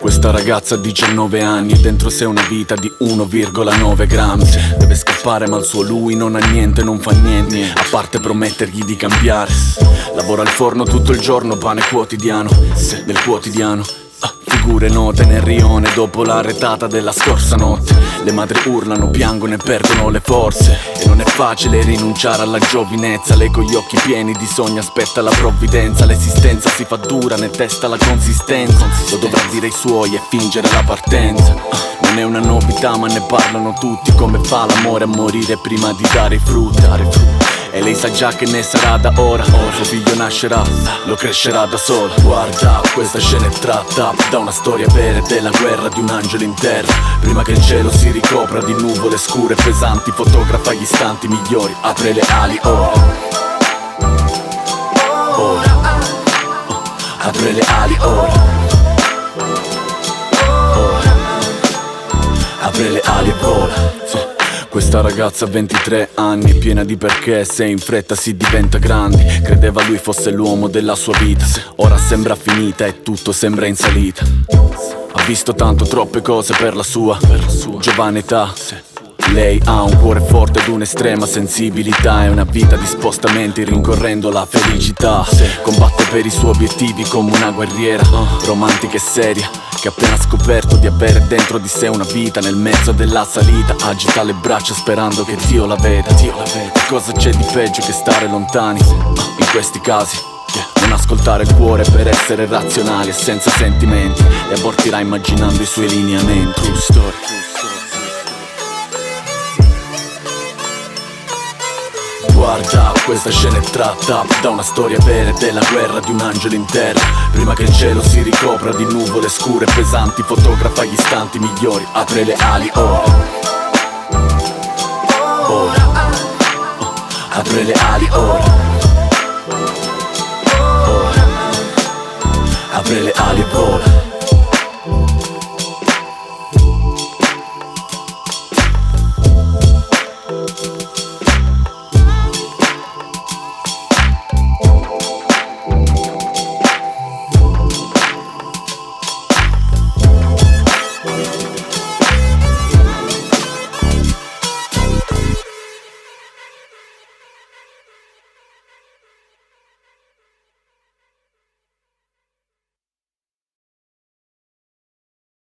Questa ragazza ha 19 anni e dentro sé una vita di 1,9 grammi. Deve scappare ma il suo lui non ha niente, non fa niente, a parte promettergli di cambiare. Lavora al forno tutto il giorno, pane quotidiano, del quotidiano. Figure note nel rione dopo la retata della scorsa notte. Le madri urlano, piangono e perdono le forze. E non è facile rinunciare alla giovinezza. Lei con gli occhi pieni di sogni aspetta la provvidenza. L'esistenza si fa dura, ne testa la consistenza. Lo dovrà dire ai suoi e fingere la partenza. Non è una novità ma ne parlano tutti. Come fa l'amore a morire prima di dare i frutti. E lei sa già che ne sarà da ora. Suo figlio nascerà, lo crescerà da solo. Guarda, questa scena è tratta da una storia vera, della guerra di un angelo in terra. Prima che il cielo si ricopra di nuvole scure e pesanti, fotografa gli istanti migliori. Apre le ali ora. Ora. Apre le ali ora. Ora. Apre le ali e vola. Questa ragazza ha 23 anni, piena di perché, se in fretta si diventa grandi. Credeva lui fosse l'uomo della sua vita, ora sembra finita e tutto sembra in salita. Ha visto tanto, troppe cose per la sua giovane età. Lei ha un cuore forte ed un'estrema sensibilità e una vita di spostamenti rincorrendo la felicità. Combatte per i suoi obiettivi come una guerriera, romantica e seria, che ha appena scoperto di avere dentro di sé una vita. Nel mezzo della salita agita le braccia sperando che Dio la veda. Cosa c'è di peggio che stare lontani in questi casi? Non ascoltare il cuore per essere razionali e senza sentimenti, e abortirà immaginando i suoi lineamenti. True story. Guarda, questa scena è tratta da una storia vera, della guerra di un angelo in terra. Prima che il cielo si ricopra di nuvole scure e pesanti, fotografa gli istanti migliori. Apre le ali ora. Ora. Apre le ali ora. Ora. Apre le ali e vola.